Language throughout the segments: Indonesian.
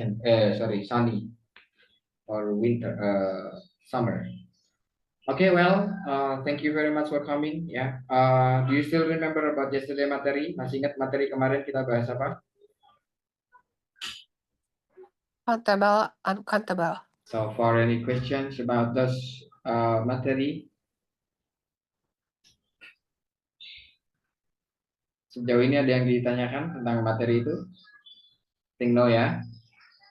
sorry, sunny or winter, summer. Okay, well, thank you very much for coming. Ya, do you still remember about yesterday materi? Masih ingat materi kemarin kita bahas apa? Countable, uncountable. So, for any questions about this materi, sejauh ini ada yang ditanyakan tentang materi itu? Think no, ya.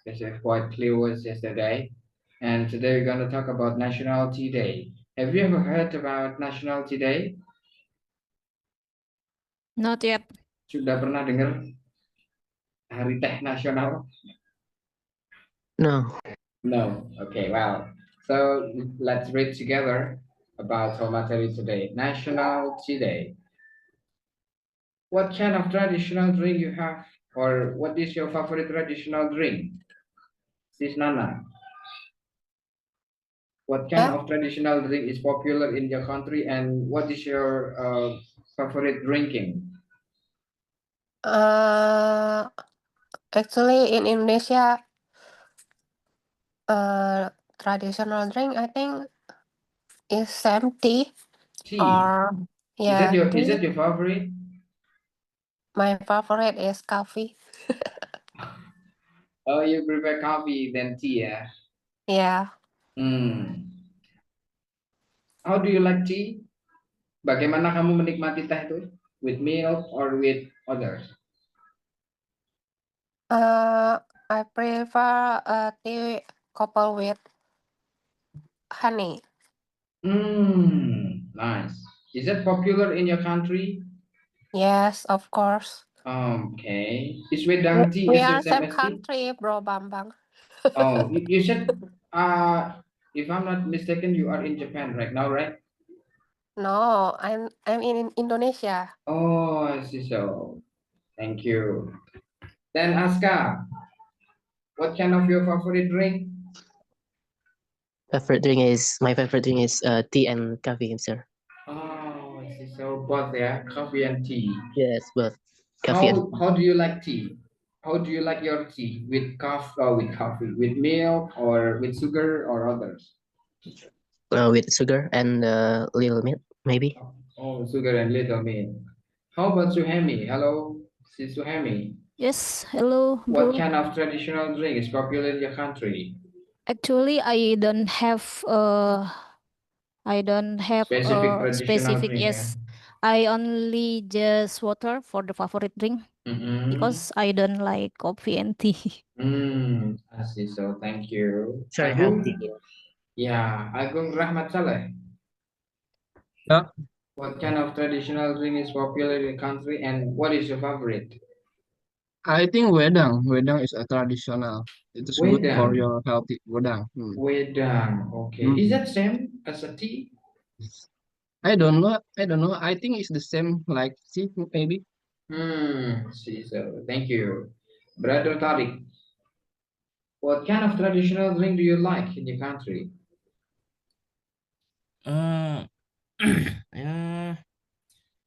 This is quite clear was yesterday. And today we're going to talk about Nationality Day. Have you ever heard about Nationality Day? Not yet. Sudah pernah dengar Hari Teh Nasional? No. No. Okay, well, so let's read together about our materi today. Nationality Day. What kind of traditional drink you have? Or what is your favorite traditional drink? Sis Nana. What kind of traditional drink is popular in your country, and what is your favorite drinking? Actually, in Indonesia, traditional drink I think is same tea. Tea. Or yeah, Is that your favorite? my favorite is coffee. Oh, you prefer coffee than tea, yeah? Yeah. How do you like tea? Bagaimana kamu menikmati teh itu? With milk or with others? I prefer tea coupled with honey. Nice. Is that popular in your country? Yes, of course. Okay. Is Wedang tea We is the are same same as tea? country, Bro Bambang. Oh, you said, if I'm not mistaken, you are in Japan right now, right? No, I'm in Indonesia. Oh, I see. So, thank you. Then Aska, what kind of your favorite drink? My favorite drink is tea and coffee, sir. Oh, I see. So both, yeah, coffee and tea. Yes, both coffee and How do you like tea? How do you like your tea? With coffee, with milk or with sugar or others? with sugar and little milk, maybe. Oh, sugar and little milk. How about Suhemi? Hello, sis Suhemi. Yes, hello, What bro. kind of traditional drink is popular in your country? Actually, I don't have Specific traditional specific. drink, Yes, I only just water for the favorite drink because I don't like coffee and tea. I see. So thank you. Very Agung? healthy. Yeah, Agung Rahmat Saleh. Yeah. What kind of traditional drink is popular in the country, and what is your favorite? I think wedang. Wedang is a traditional. It is good for Wedang. your healthy. Wedang. Wedang. Okay. Is that same as a tea? I don't know. I think it's the same like tea, maybe. See, so thank you. Brother Tariq, what kind of traditional drink do you like in your country?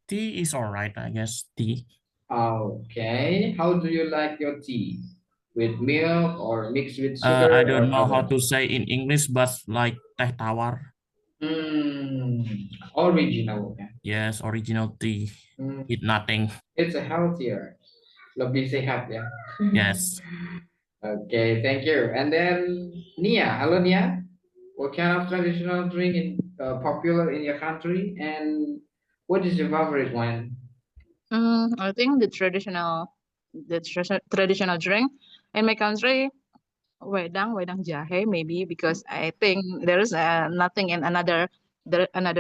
Tea is all right, I guess. Tea. Okay. How do you like your tea? With milk or mixed with sugar? I don't know or how other? to say in English, but like teh tawar. Original. Yes, original tea. With nothing. It's a healthier. Lebih sehat, ya. Yes. Okay, thank you. And then Nia, hello Nia. What kind of traditional drink in popular in your country, and what is your favorite one? I think the traditional drink in my country, wedang jahe, maybe, because I think there is nothing in another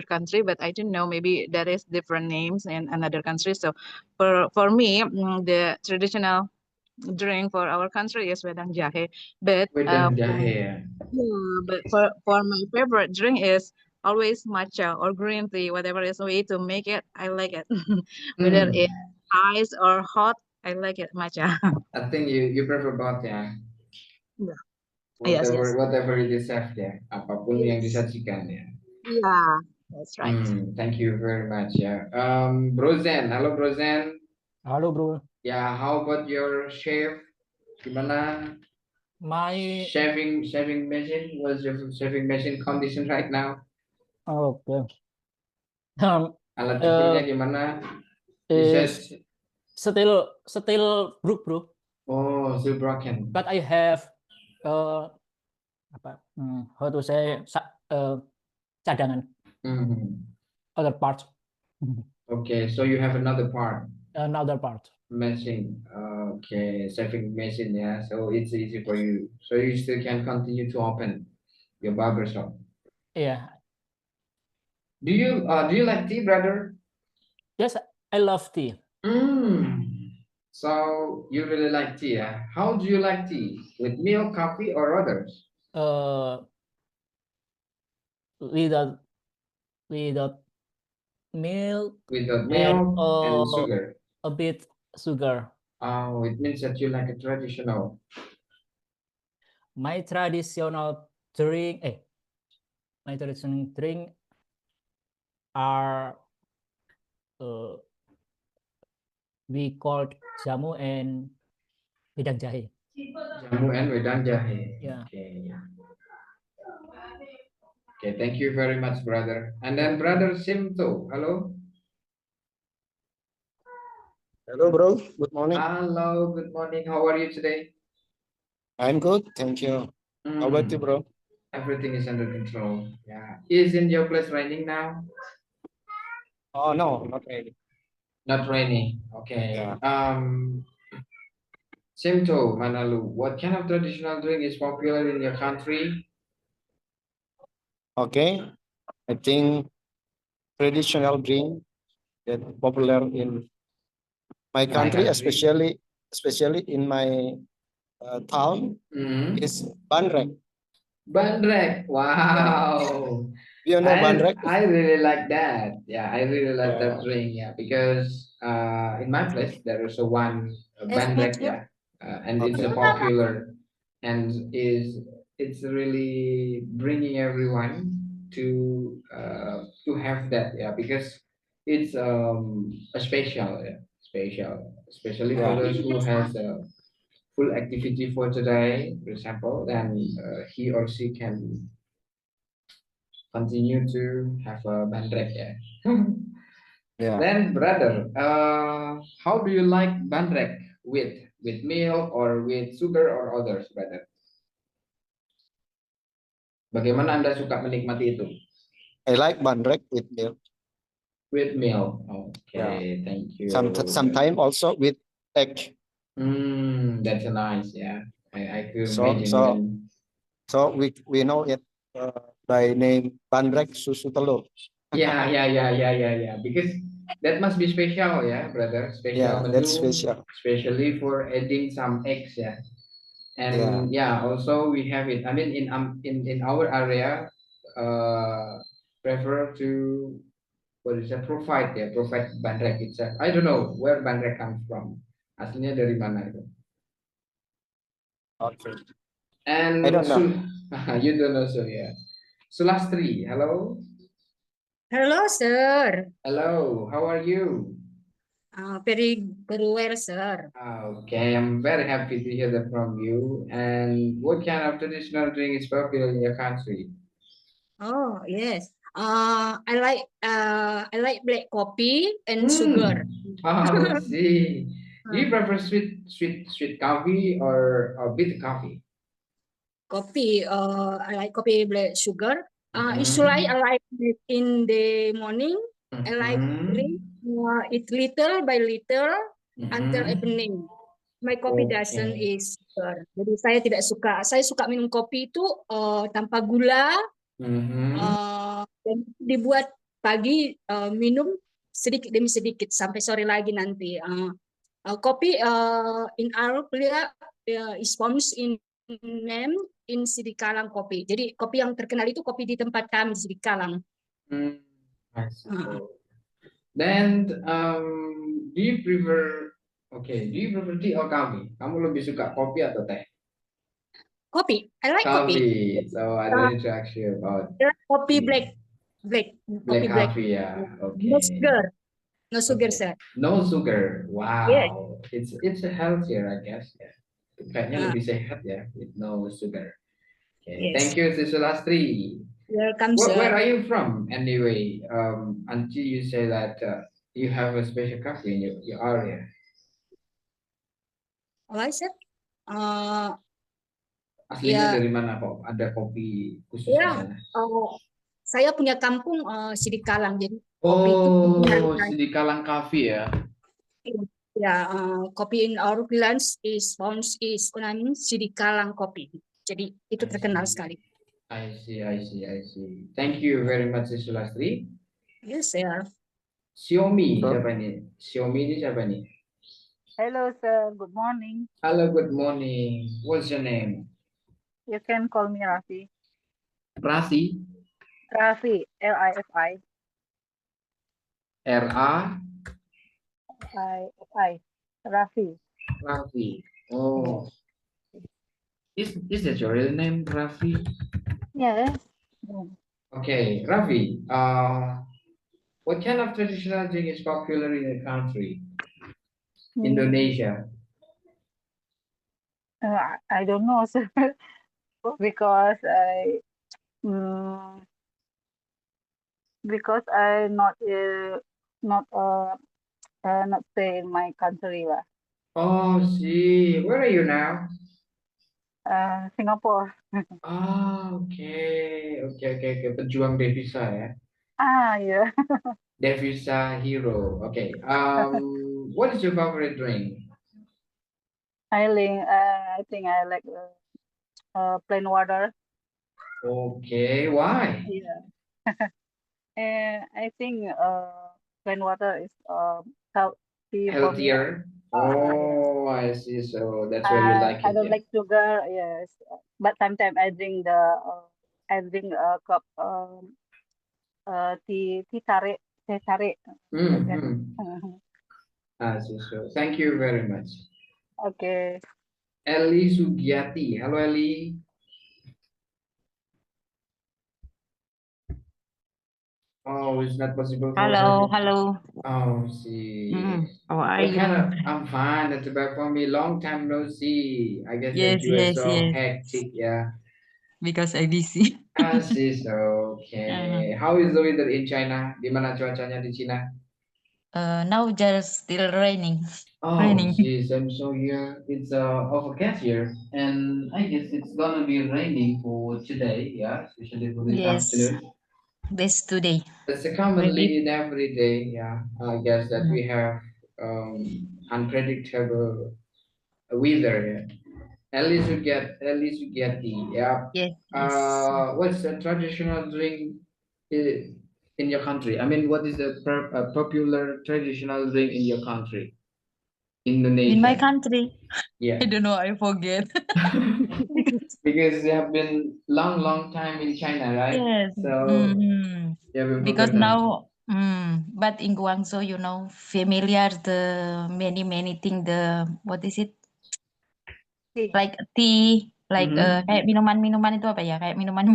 country, but I don't know, maybe there is different names in another country. So for me, the traditional drink for our country is wedang jahe. But Wedang jahe. but for my favorite drink is always matcha or green tea, whatever is way to make it, I like it. Whether it's ice or hot, I like it, matcha. I think you prefer both, ya. Yeah. Yes, yes. Whatever it is, ya. Apapun yang Yes. disajikan, ya. Yeah, that's right. Thank you very much, ya. Brozen, halo Brozen. Halo bro. Ya, how about your chef? Gimana? My Shaving machine, what's your shaving machine condition right now? okay. Um, Alat cukurnya gimana? You said, is still broke, bro. oh, still broken. But I have apa? How to say cadangan, Mhm. other parts, Okay, so you have another part, another part. machine. Okay, shaving machine, yeah. So it's easy for you. So you still can continue to open your barber shop. Yeah. Do you like tea, brother? Yes, I love tea. So you really like tea, yeah? How do you like tea? With milk, coffee, or others? Without milk Without and milk and sugar. a bit sugar. Oh, it means that you like a traditional. My traditional drink, my traditional drink are we called jamu and wedang jahe. Jamu and wedang jahe. Yeah. Okay. Okay, thank you very much, brother. And then brother Simto, hello. Hello, bro. Good morning. Hello, good morning. How are you today? I'm good. Thank you. How about you, bro? Everything is under control. Yeah. Is in your place raining now? Oh, no, not really. Not raining. Okay. Yeah. Simto, Manalu, what kind of traditional drink is popular in your country? Okay. I think traditional drink that popular in my country, especially in my town, is bandrek. Bandrek. Wow. You know bandrek? I really like that. Yeah, I really like that drink. Yeah, because in my place there is a one bandrek. Yeah, and it's a popular and it's really bringing everyone to have that. Yeah, because it's a special, especially for those who has a full activity for today, for example, then he or she can continue to have a bandrek, yeah. Yeah. Then, brother, how do you like bandrek with milk or with sugar or others, brother? Bagaimana Anda suka menikmati itu? I like bandrek with milk. With milk. Okay, Yeah. thank you. Sometimes also with egg. That's nice, yeah. I could So imagine. So we know it by name bandrek susu telur. Yeah. Because that must be special, yeah, brother. Special Yeah, menu, that's special. especially for adding some eggs, yeah. And also we have it. I mean, in our area, prefer to provide bandrek itself. I don't know where bandrek comes from. Aslinya dari mana itu? Okay. And I don't know. you don't know, so yeah. Sulastri, hello. Hello, sir. Hello, how are you? Very well, sir. Okay, I'm very happy to hear that from you. And what kind of traditional drink is popular in your country? Oh, yes. I like black coffee and sugar. Oh, see. Do you prefer sweet coffee or bitter coffee? Coffee. I like coffee black sugar. Usually I like it in the morning. I like drink it little by little until evening. My coffee doesn't is sugar. Jadi saya tidak suka. Saya suka minum kopi itu tanpa gula. Dan dibuat pagi minum sedikit demi sedikit sampai sore lagi nanti. Kopi in our place is famous in name in Sidikalang kopi. Jadi kopi yang terkenal itu kopi di tempat kami di Sidikalang. Then do you prefer tea or coffee? Kamu lebih suka kopi atau teh? Kopi. I like coffee. So I don't need to ask you about coffee black coffee, yeah. Okay. No sugar, sir. No sugar. Wow. Yes. It's healthier, I guess. Yeah. Kayaknya Ah. lebih sehat ya, with no sugar. Okay, Yes. thank you, Sis Sulastri. Welcome, Where sir. are you from anyway? Until you say that you have a special coffee in your area. Apa, sir? Aslinya Ya. dari mana kok? Ada kopi khusus di Ya, sana? saya punya kampung Sidikalang, jadi kopi itu Oh, Sidikalang Coffee ya. ya, kopi in our village is found is Sidikalang kopi. Jadi itu terkenal sekali. I see. Thank you very much, Sis Sulastri. Yes, sir. Xiaomi siapa nih? Xiaomi ini siapa nih? Hello, sir. Good morning. Hello, good morning. What's your name? You can call me Rafi. Rasi? Rafi, L-I-F-I. I-F-I. Rafi. Rafi. Oh. Is that your real name, Rafi? Yes. Okay, Rafi. What kind of traditional drink is popular in your country? Indonesia. I don't know, sir, because I not stay in my country lah. Oh, see. Where are you now? Singapore. Okay. Pejuang devisa ya. Yeah. Devisa hero. Okay. What is your favorite drink? I think I like plain water. Okay. Why? Yeah. I think plain water is healthy for me. Healthier. Oh, I see. So that's why you like I it. don't Yeah. like sugar, yes. But sometimes I drink a cup tea tarik. I see. So thank you very much. Okay. Eli Sugiati. Halo Eli. Oh, it's not possible for Hello, her. hello. Oh, see. How are What you? kind of? I'm fine. That's about for me. Long time no see. I guess that Yes, you are yes, so yes. hectic. Yeah. Because I busy. I see. So okay. How is the weather in China? Di mana cuacanya di China? Now just still raining. Oh, Raining. geez, I'm so here. It's overcast here, and I guess it's gonna be raining for today. Yeah, especially for this Yes. afternoon. This today. That's commonly Maybe. in every day. Yeah, I guess that we have unpredictable weather here. At least you get the yeah. Yes, yes. What's the traditional drink in your country? I mean, what is the popular traditional drink in your country? Indonesia. In my country. Yeah. I don't know, I forget. Because you have been long time in China, right? Yes. So you have been Because forgotten. now, but in Guangzhou, familiar the many thing, what is it? Like tea, like kayak minuman itu apa ya? Kayak minuman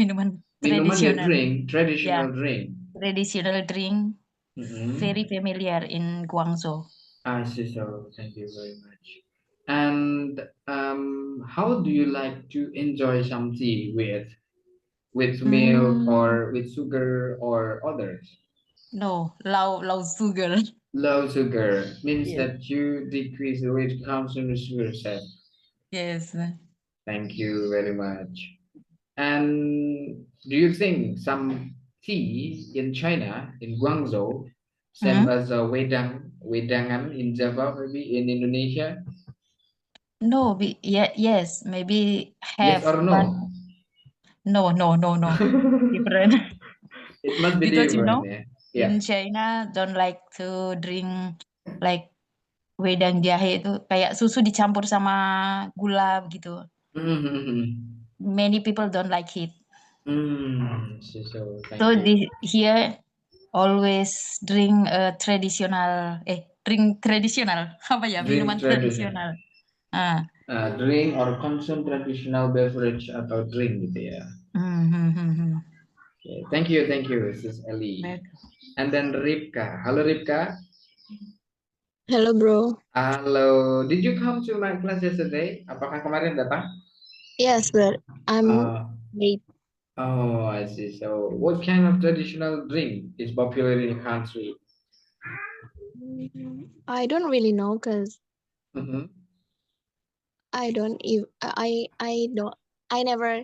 Minuman ya, tradisional. traditional Yeah. drink. Traditional drink, very familiar in Guangzhou. I see. So thank you very much. And how do you like to enjoy some tea with milk or with sugar or others? No, low sugar. Low sugar means Yes. that you decrease the weight comes in the sugar set. Yes. Thank you very much. And do you think some tea in China, in Guangzhou, same as a wedangan in Java, maybe in Indonesia? No, yes, maybe Yes have, or but no? no, different. It must be Because different. Yeah. in China don't like to drink like wedang jahe itu kayak susu dicampur sama gula gitu. Many people don't like it. So thank So you. here always drink traditional, drink traditional apa ya? Drink Minuman traditional. tradisional. Drink or consume traditional beverage atau drink gitu ya. Okay. Thank you, Sis Ellie. And then Ripka. Halo Ripka. Hello, bro. Halo, did you come to my class yesterday? Apakah kemarin datang? Yes, but I'm Uh, late. oh, I see. So, what kind of traditional drink is popular in your country? I don't really know because Mhm. I don't even I never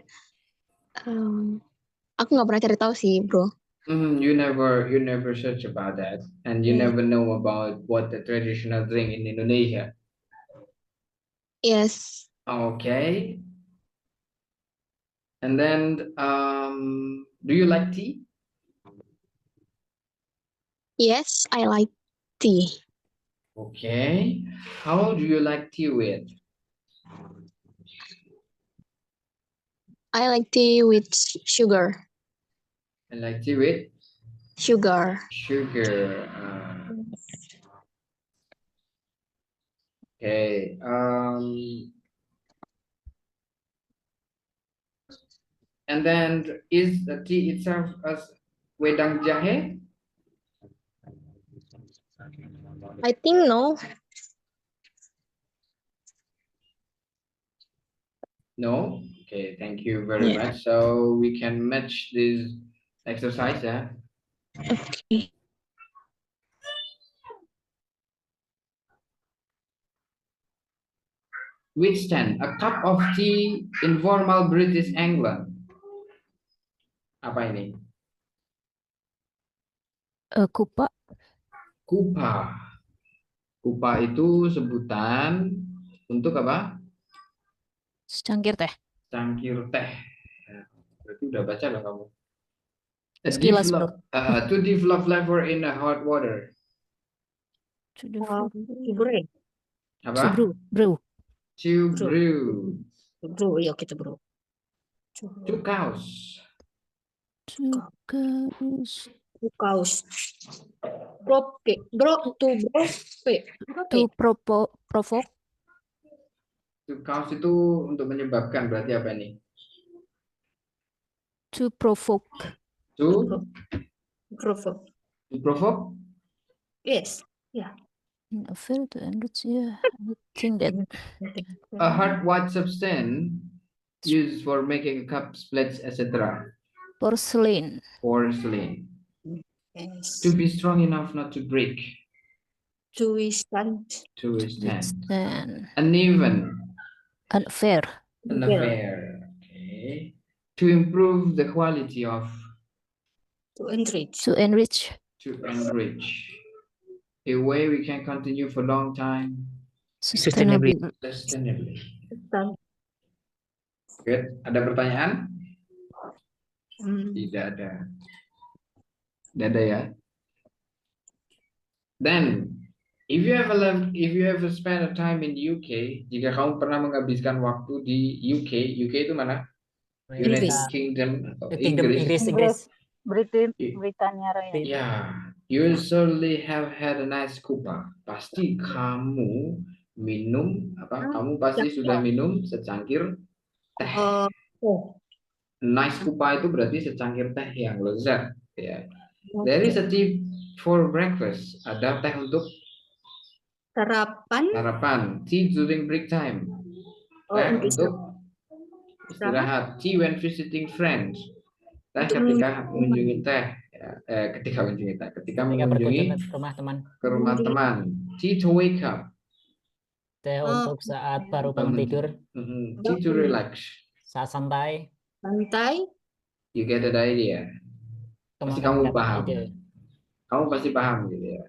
aku nggak pernah cari tahu sih, bro. You never search about that, and you never know about what the traditional drink in Indonesia. Yes. Okay. And then, do you like tea? Yes, I like tea. Okay. How do you like tea with? I like tea with sugar. I like tea with Sugar. sugar. Okay. And then is the tea itself as wedang jahe? I think no. No? Okay, thank you very much. So we can match this exercise, yeah? Okay. Withstand a cup of tea in formal British England. Apa ini? Kupa. Kupa. Kupa itu sebutan untuk apa? Secangkir teh. Cangkir teh. Berarti udah baca loh kamu. Sekilas, bro. To develop flavor in a hot water. To develop. Apa? To brew. To brew. Bro, ya kita bro. To cause. To cause. To cause. Provoke. To provoke. To cause itu untuk menyebabkan, berarti apa ini? To provoke. To Provoke. To provoke? Yes. Yeah. I feel to enrich, yeah. I think that A hard white substance used for making cups, plates, etc. porcelain. Porcelain. Yes. To be strong enough not to break. To withstand. To withstand. Then Uneven. unfair. Unfair. Okay. To improve the quality of. To enrich. To enrich. To enrich. A way we can continue for a long time. Sustainably. Sustainably. Good. Ada pertanyaan? Tidak ada. Tidak ada ya. Then, if you ever spent a time in UK, jika kamu pernah menghabiskan waktu di UK, UK itu mana? United Kingdom atau Inggris. Britania Raya. Yeah, you certainly have had a nice kupa. Pasti kamu minum apa? Kamu pasti sudah minum secangkir teh. Nice kupa itu berarti secangkir teh yang lezat. Ya. There is a tea for breakfast. Ada teh untuk sarapan. Tea during break time. Teh untuk istirahat. Tea when visiting friends. Teh ketika mengunjungi teh. Ketika mengunjungi rumah teman. Ke rumah teman. Tea to wake up. Teh untuk saat baru bangun tidur. Tea to relax. Saat santai. You get the idea. Pasti kamu paham. Kamu pasti paham gitu ya.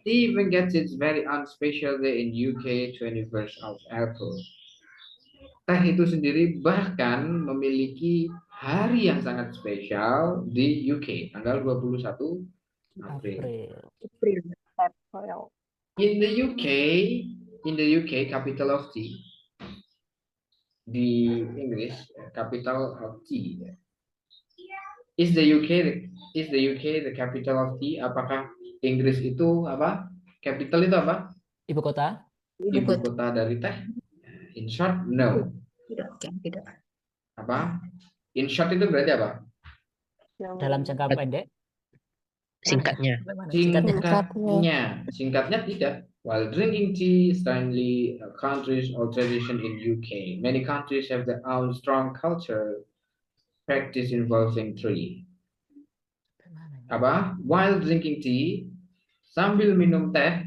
Tea even gets its very own special day in UK 21st of April. Teh itu sendiri bahkan memiliki hari yang sangat spesial di UK, tanggal 21 April. In the UK, capital of tea. Di Inggris, capital of tea. Is the UK the capital of tea? Apakah Inggris itu apa? Capital itu apa? Ibu kota. Ibu kota dari teh. In short, no. Tidak. Apa? In short itu berarti apa? Dalam jangka pendek. Singkatnya. Singkatnya tidak. While drinking tea is mainly a country's or tradition in UK, many countries have their own strong culture practice involving tea. Apa? While drinking tea, sambil minum teh,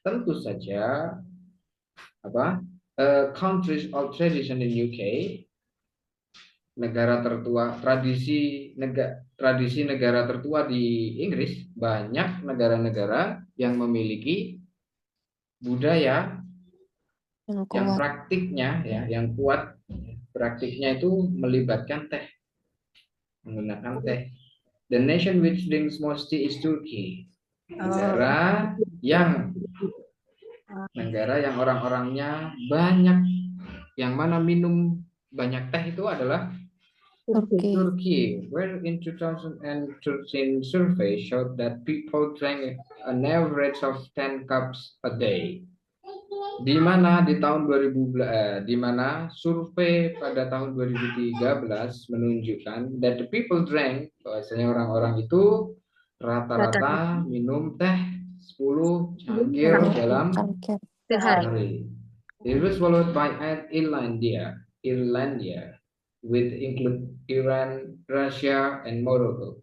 tentu saja apa? Countries or tradition in UK, negara tertua, tradisi negara tertua di Inggris, banyak negara-negara yang memiliki budaya Yang yang kuat. praktiknya ya, yang kuat, praktiknya itu melibatkan teh, menggunakan teh. The nation which drinks most tea is Turkey. Negara yang orang-orangnya banyak, yang mana minum banyak teh itu adalah Turki. Turkey, where in 2013 survey showed that people drank an average of 10 cups a day. Di mana survei pada tahun 2013 menunjukkan that the people drank, bahwasanya orang-orang itu rata-rata minum teh 10 cangkir dalam sehari. It was followed by Irlandia, with include Iran, Russia, and Morocco.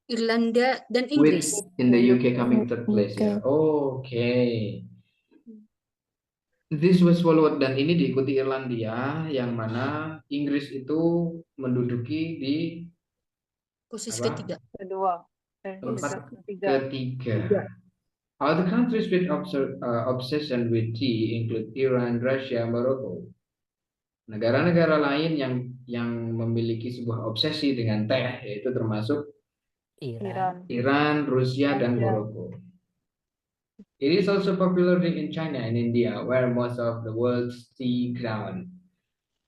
Irlandia dan With Inggris. in the UK coming third place ya. Okay. This was followed, dan ini diikuti Irlandia, yang mana Inggris itu menduduki di Posisi apa? ketiga. Tempat ketiga. Other countries with obsession with tea include Iran, Russia, Morocco. Negara-negara lain yang memiliki sebuah obsesi dengan teh, yaitu termasuk Iran, Rusia, dan Morocco. It is also popular in China and India, where most of the world's tea ground.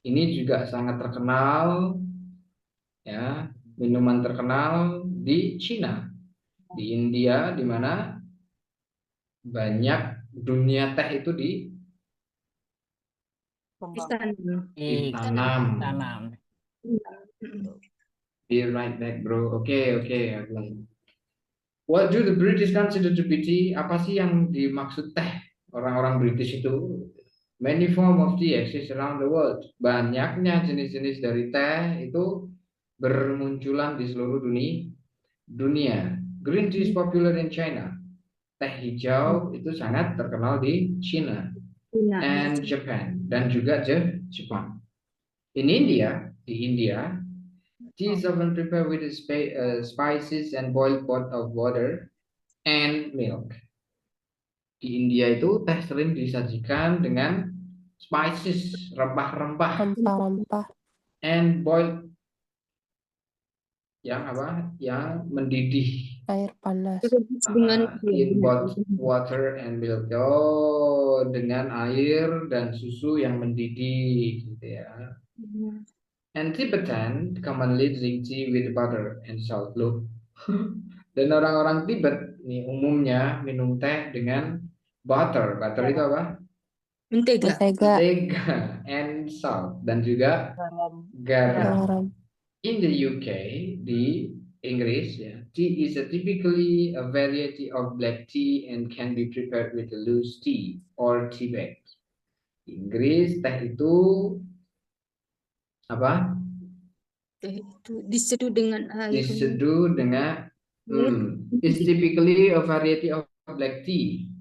Ini juga sangat terkenal, ya, minuman terkenal di Cina, di India, di mana banyak dunia teh itu ditanam. Be right back, bro. Oke. What do the British consider to be tea? Apa sih yang dimaksud teh? Orang-orang British itu, many form of tea exist around the world. Banyaknya jenis-jenis dari teh itu bermunculan di seluruh dunia. Green tea is popular in China. Teh hijau itu sangat terkenal di China and Japan, dan juga Jepang. In India, tea is often prepared with spices and boiled pot of water and milk. Di India itu teh sering disajikan dengan spices, rempah-rempah, and boiled, yang mendidih, air panas, in both water and milk. Dengan air dan susu yang mendidih, gitu ya. And Tibetan commonly drink tea with butter and salt. Loh. Dan orang-orang Tibet nih umumnya minum teh dengan butter. Butter itu apa? Mentega. And salt, dan juga garam. In the UK, di Inggris, ya, tea is typically a variety of black tea and can be prepared with a loose tea or tea bag. Inggris, teh itu apa? Teh itu diseduh dengan air. Is typically a variety of black tea.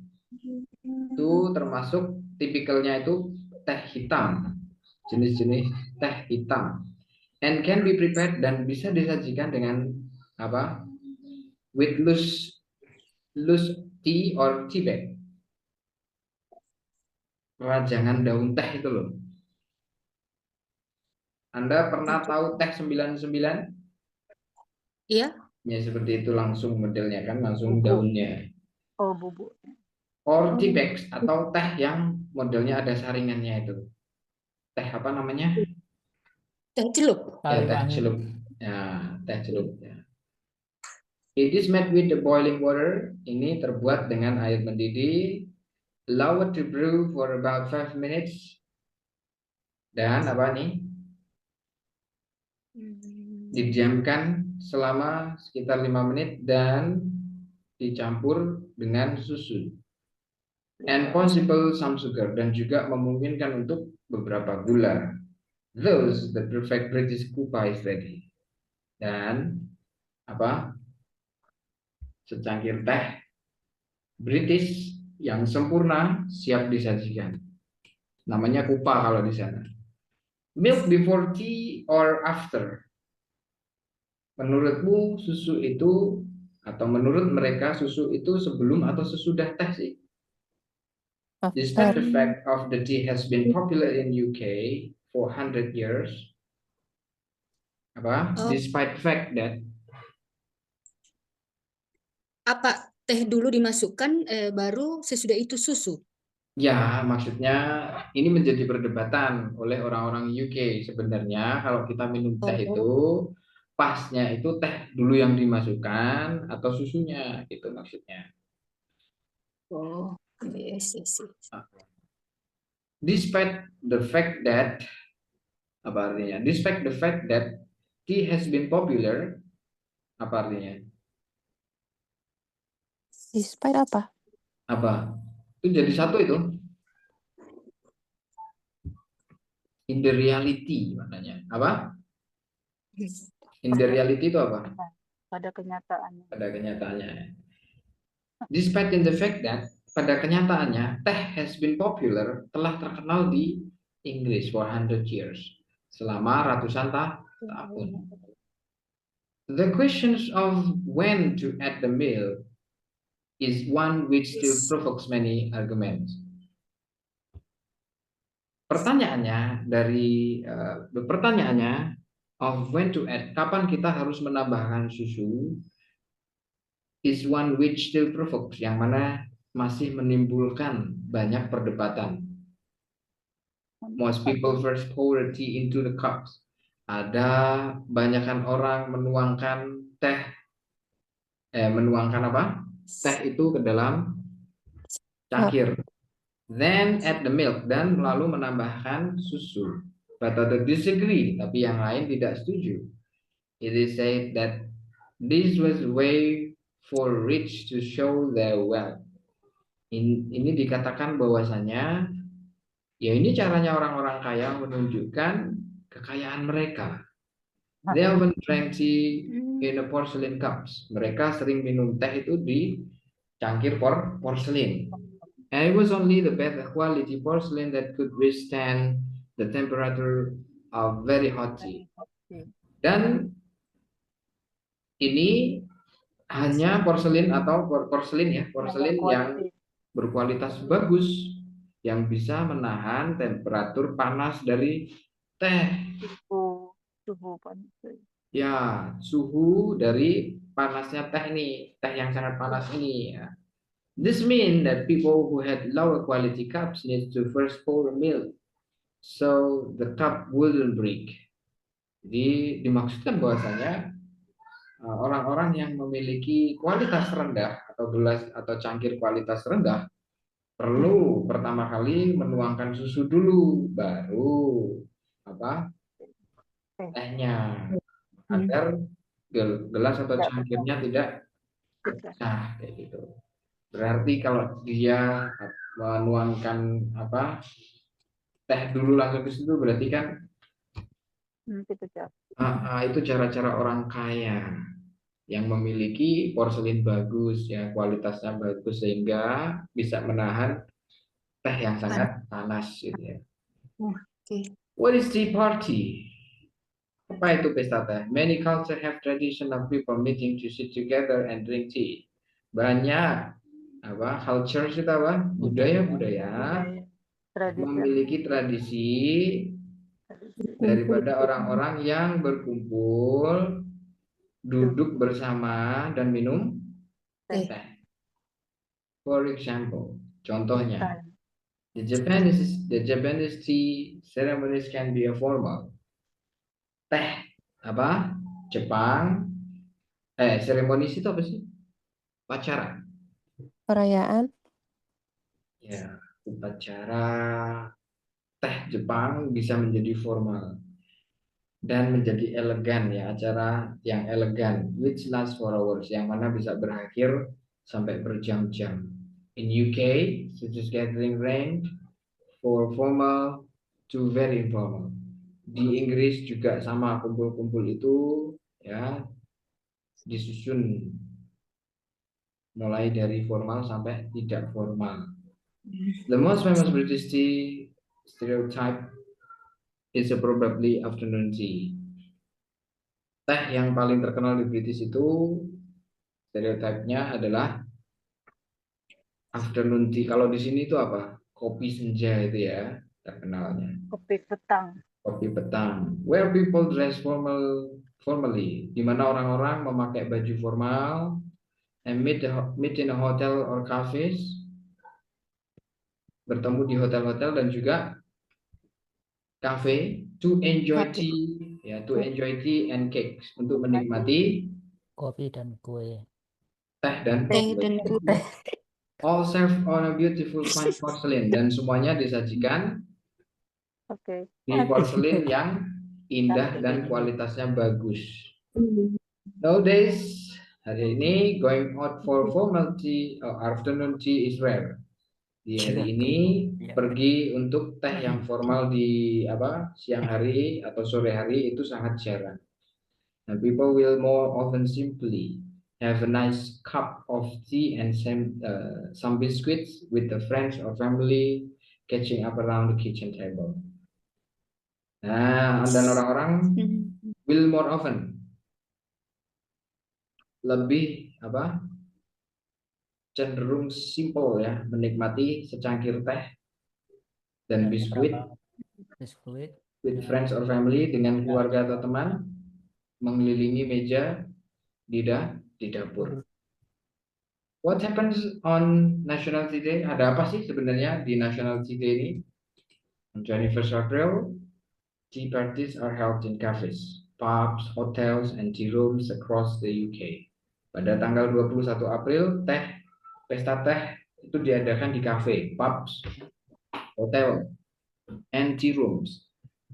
Itu termasuk tipikalnya itu teh hitam, jenis-jenis teh hitam. And can be prepared, dan bisa disajikan dengan apa? With loose tea or tea bag. Rajangan daun teh itu loh. Anda pernah tahu teh 99? Iya. Ya seperti itu, langsung modelnya kan, langsung daunnya. Bubuk. Or tea bags, atau teh yang modelnya ada saringannya itu. Teh apa namanya? Teh celup. Ya, teh celup. Ya, teh celup. Ya. It is made with the boiling water. Ini terbuat dengan air mendidih. Allow it to brew for about 5 minutes. Dan apa nih? Didiamkan selama sekitar 5 menit, dan dicampur dengan susu. And possible some sugar, dan juga memungkinkan untuk beberapa gula. Thus, the perfect British kupa is ready. Dan apa? Secangkir teh British yang sempurna siap disajikan. Namanya kupa kalau di sana. Milk before tea or after? Menurutmu susu itu, atau menurut mereka susu itu sebelum atau sesudah teh sih? Despite the fact of the tea has been popular in UK for 100 years. Apa? Despite the fact that Apa teh dulu dimasukkan baru sesudah itu susu? ya, maksudnya ini menjadi perdebatan oleh orang-orang UK. Sebenarnya kalau kita minum teh itu pasnya itu teh dulu yang dimasukkan atau susunya, itu maksudnya. Oh, yes, yes, yes. Despite the fact that, apa artinya? Despite the fact that tea has been popular, apa artinya? Despite apa? Apa? Itu jadi satu itu. In the reality maknanya. Apa? In the reality itu apa? Pada kenyataannya. Pada kenyataannya. Despite in the fact that, pada kenyataannya, teh has been popular, telah terkenal di Inggris for 100 years. Selama ratusan tahun. The questions of when to add the milk is one which still provokes many arguments. Pertanyaannya of when to add, kapan kita harus menambahkan susu, is one which still provokes, yang mana masih menimbulkan banyak perdebatan. Most people first pour the tea into the cups. Ada banyakkan orang menuangkan apa? Teh itu ke dalam cangkir. Then add the milk, dan lalu menambahkan susu. But others disagree, tapi yang lain tidak setuju. It is said that this was a way for rich to show their wealth. Ini dikatakan bahwasanya ya ini caranya orang-orang kaya menunjukkan kekayaan mereka. They often drank tea in a porcelain cups. Mereka sering minum teh itu di cangkir porselin. And it was only the better quality porcelain that could withstand the temperature of very hot tea. Dan ini hanya porselin atau porselin yang berkualitas bagus, yang bisa menahan temperatur panas dari teh. Suhu panas. Ya, suhu dari panasnya teh ini, teh yang sangat panas ini. Ya. This means that people who had lower quality cups need to first pour milk, so the cup wouldn't break. Jadi dimaksudkan bahwasanya orang-orang yang memiliki kualitas rendah atau gelas atau cangkir kualitas rendah perlu pertama kali menuangkan susu dulu, baru apa tehnya, agar gelas atau cangkirnya tidak pecah kayak gitu. Berarti kalau dia menuangkan apa teh dulu langsung ke situ, berarti kan itu cara-cara orang kaya yang memiliki porselin bagus, ya kualitasnya bagus sehingga bisa menahan teh yang sangat panas gitu ya. What is tea party? Apa itu pesta teh? Many cultures have tradition of people meeting to sit together and drink tea. Banyak culture itu apa? Budaya memiliki tradisi daripada orang-orang yang berkumpul, duduk bersama dan minum teh. For example, contohnya, the Japanese tea ceremonies can be a formal. Teh apa? Jepang. Seremonis itu apa sih? Upacara. Perayaan. Ya, upacara teh Jepang bisa menjadi formal dan menjadi elegan, ya, acara yang elegan which lasts for hours, yang mana bisa berakhir sampai berjam-jam. In UK, such as gathering range for formal to very informal. Di Inggris juga sama, kumpul-kumpul itu ya disusun mulai dari formal sampai tidak formal. The most famous British tea stereotype is probably afternoon tea. Teh yang paling terkenal di British itu stereotipnya adalah afternoon tea. Kalau di sini itu apa? Kopi senja itu ya terkenalnya. Kopi petang. Kopi petang. Where people dress formally, di mana orang-orang memakai baju formal and meet in a hotel or cafes, bertemu di hotel-hotel dan juga cafe to enjoy tea, ya, to enjoy tea and cakes, untuk menikmati kopi dan kue. teh dan kue. All served on a beautiful fine porcelain, dan semuanya disajikan di porcelain yang indah dan kualitasnya bagus. Nowadays, hari ini going out for formal tea or afternoon tea is rare. Di hari ini pergi untuk teh yang formal di siang hari atau sore hari itu sangat jarang. And people will more often simply have a nice cup of tea and some biscuits with the friends or family catching up around the kitchen table. Nah, dan orang-orang will more often lebih cenderung simple ya, menikmati secangkir teh dan biskuit with friends or family, dengan keluarga atau teman, mengelilingi meja di dapur. What happens on National Tea Day? Ada apa sih sebenarnya di National Tea Day ini? On 21st April, tea parties are held in cafes, pubs, hotels, and tea rooms across the UK. Pada tanggal 21 April, pesta teh itu diadakan di cafe, pubs, hotel, and tea rooms.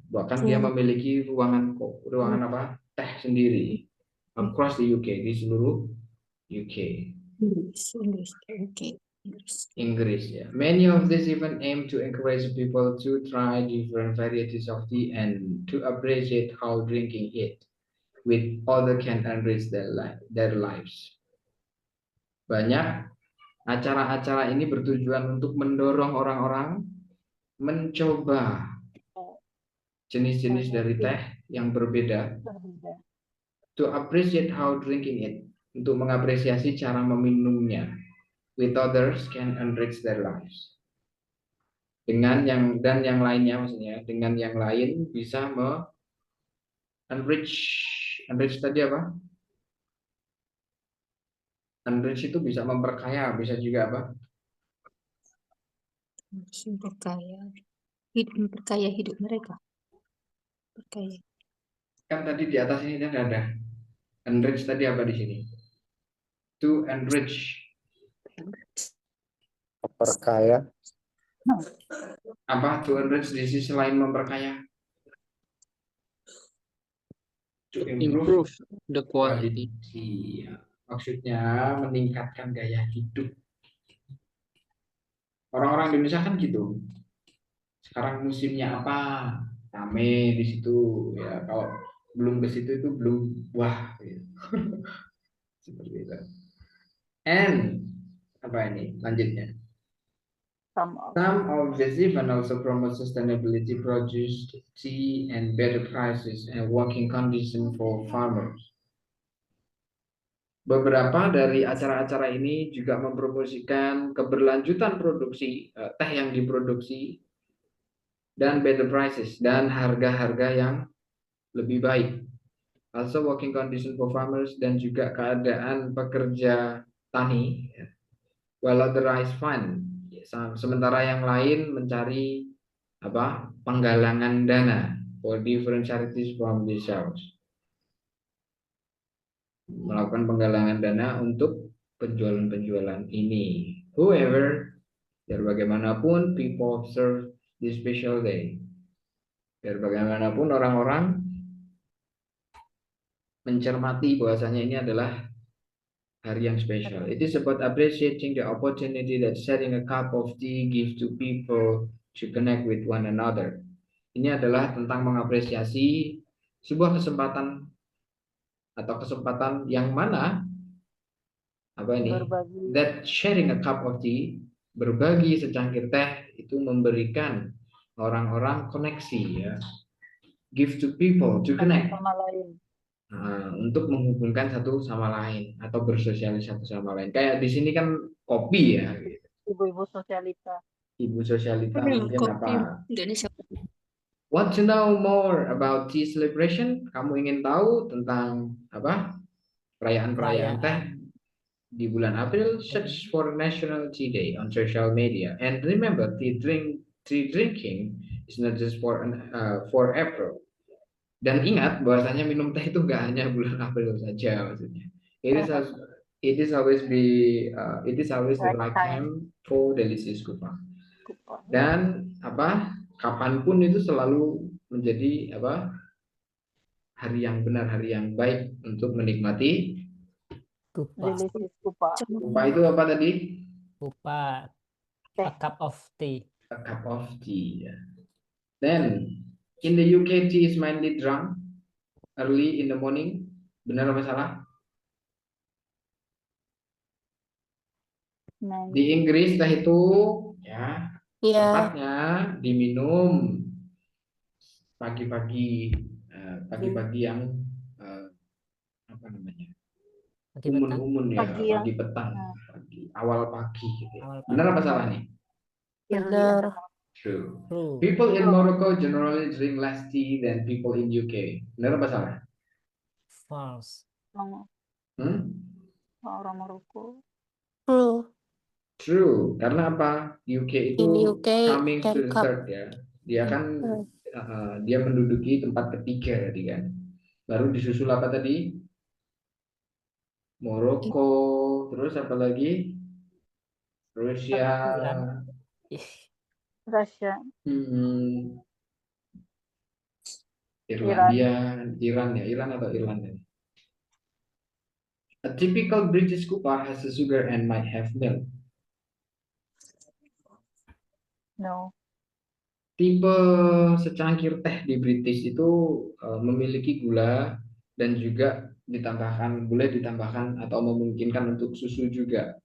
Bahkan dia memiliki ruangan teh sendiri across the UK, di seluruh UK. Inggris ya. Many of these even aim to encourage people to try different varieties of tea and to appreciate how drinking it with other can enrich their lives. Banyak acara-acara ini bertujuan untuk mendorong orang-orang mencoba jenis-jenis dari teh yang berbeda, to appreciate how drinking it, untuk mengapresiasi cara meminumnya, with others can enrich their lives. Dengan yang lainnya, maksudnya dengan yang lain bisa enrich tadi apa? Enrich itu bisa memperkaya, bisa juga apa? Memperkaya hidup mereka. Perkaya. Kan tadi di atas ini kan ada enrich, tadi apa di sini? To enrich. Memperkaya. Apa to enrich di sisi lain memperkaya? To Improve the quality. Iya. Maksudnya meningkatkan gaya hidup. Orang-orang Indonesia kan gitu. Sekarang musimnya apa? Rame di situ ya. Kalau belum ke situ itu belum wah. Gitu. Seperti itu. And apa ini? Lanjutnya. Some of these even also promote sustainability, produced tea and better prices and working condition for farmers. Beberapa dari acara-acara ini juga mempromosikan keberlanjutan produksi teh yang diproduksi dan better prices dan harga-harga yang lebih baik. Also working condition for farmers, dan juga keadaan pekerja tani. While other rise fund, sementara yang lain mencari penggalangan dana for different charities from the south. Melakukan penggalangan dana untuk penjualan-penjualan ini. However, biar bagaimanapun people observe this special day. Biar bagaimanapun orang-orang mencermati bahwasanya ini adalah hari yang spesial. It is about appreciating the opportunity that sharing a cup of tea gives to people to connect with one another. Ini adalah tentang mengapresiasi sebuah kesempatan atau kesempatan yang mana apa ini? Berbagi. That sharing a cup of tea, berbagi secangkir teh itu memberikan orang-orang koneksi ya. Give to people to Satu connect. sama lain. Untuk menghubungkan satu sama lain atau bersosialisasi satu sama lain. Kayak di sini kan kopi ya. Gitu. Ibu-ibu sosialita. Ibu sosialita mungkin Kopi apa? Indonesia. Want to know more about tea celebration? Kamu ingin tahu tentang apa? Perayaan-perayaan teh di bulan April? Search for National Tea Day on social media. And remember, tea drinking is not just for April. Dan ingat bahwasanya minum teh itu nggak hanya bulan April saja maksudnya. It is always the right time for delicious kupang. Dan apa? Kapanpun itu selalu menjadi apa? Hari yang benar, hari yang baik untuk menikmati Delicious kupa. kupa itu apa tadi? Kupa. A cup of tea. A cup of tea. Ya. Then in the UK tea is mainly drunk early in the morning. Benar apa salah? Di Inggris teh itu ya tepatnya diminum pagi-pagi yang apa namanya? Umun-umun ya, pagi petang, awal pagi gitu. Benar apa salah nih? Benar. True. People in Morocco generally drink less tea than people in UK. Benar apa salah? False. Orang Maroko. True. True. Karena apa? UK itu In UK, coming to the cup. third ya. Dia kan dia menduduki tempat ketiga tadi kan. Baru disusul apa tadi? Maroko, terus apa lagi? Rusia. Rusia. Irlandia, Iran atau Irlandia. A typical British kupa has a sugar and might have milk. No. Tipe secangkir teh di British itu memiliki gula dan juga boleh ditambahkan atau memungkinkan untuk susu juga.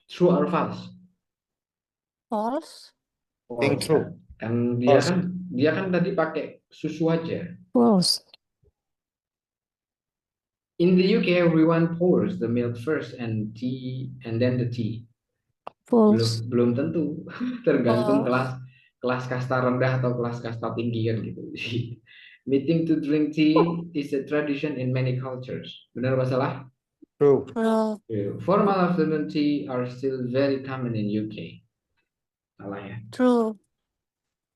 True or false? False. Think true. Kan dia kan tadi pakai susu aja. False. In the UK, everyone pours the milk first and then the tea. False. Belum tentu, tergantung kelas kasta rendah atau kelas kasta tinggi kan gitu. Meeting to drink tea is a tradition in many cultures. Benar apa salah? True. True. Formal afternoon tea are still very common in UK. Salah ya? True.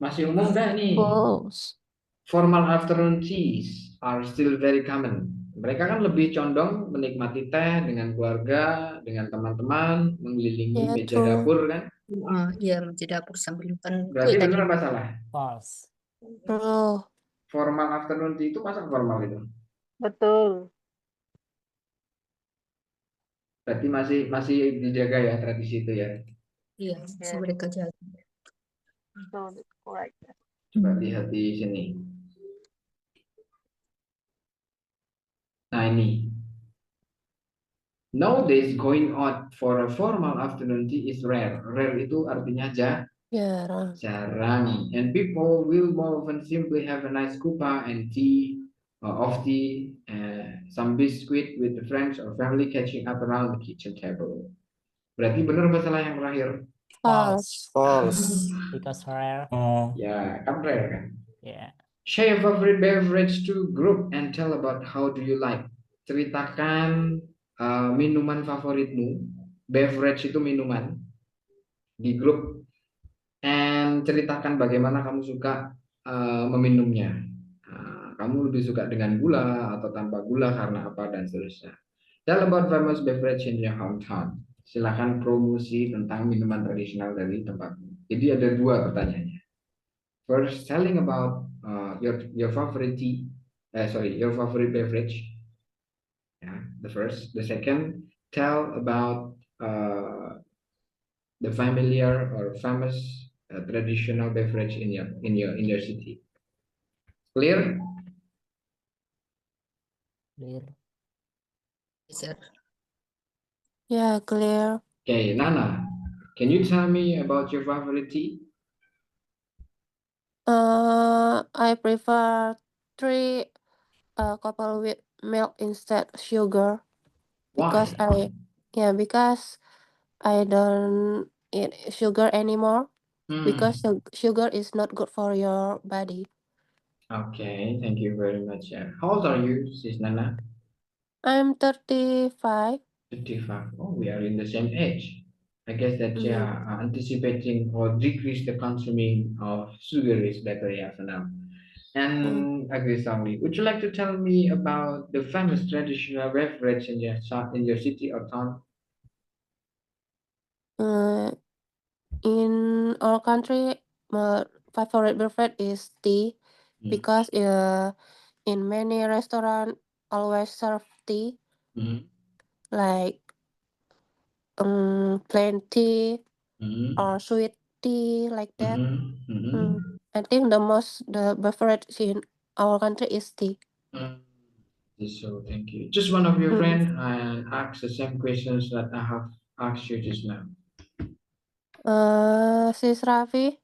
Masih umum nggak nih? False. Formal afternoon teas are still very common. Mereka kan lebih condong menikmati teh dengan keluarga, dengan teman-teman, mengelilingi meja dapur kan? Iya, meja dapur sambil makan. Berarti benar apa salah? False. True. Formal afternoon tea itu masa formal itu? Betul. Berarti masih dijaga ya tradisi itu ya? Iya, masih mereka jaga. So correct. Coba lihat di sini. Nah ini. Nowadays going out for a formal afternoon tea is rare. Rare itu artinya jarang. And people will more often simply have a nice kupa and tea, some biscuit with the friends or family catching up around the kitchen table. Berarti benar apa salah yang terakhir? False. False. Because rare. Oh, Ya, kan rare kan? Yeah. Share your favorite beverage to group and tell about how do you like. Ceritakan minuman favoritmu. Beverage itu minuman di grup. And ceritakan bagaimana kamu suka meminumnya. Kamu lebih suka dengan gula atau tanpa gula karena apa dan seterusnya. Tell about famous beverage in your hometown. Silakan promosi tentang minuman tradisional dari tempatmu. Jadi ada dua pertanyaannya. First, telling about your favorite tea. Sorry, your favorite beverage. Yeah, the first. The second, tell about the familiar or famous traditional beverage in your city. Clear? Clear. Sir. Yeah, clear. Okay, Nana, can you tell me about your favorite tea? I prefer three couple with milk instead sugar because Why? because I don't eat sugar anymore because sugar is not good for your body. Okay, thank you very much. How old are you, Sis Nana? I'm 35. 55. Oh, we are in the same age. I guess that Mhm. anticipating or decrease the consuming of sugar is better, yeah, for now. And agree strongly. Would you like to tell me about the famous traditional beverage in your city or town? In our country, my favorite beverage is tea because in many restaurant always serve tea like plain tea or sweet tea like that. I think the beverage in our country is tea. So thank you. Just one of your friend and ask the same questions that I have asked you just now. Sis Raffi,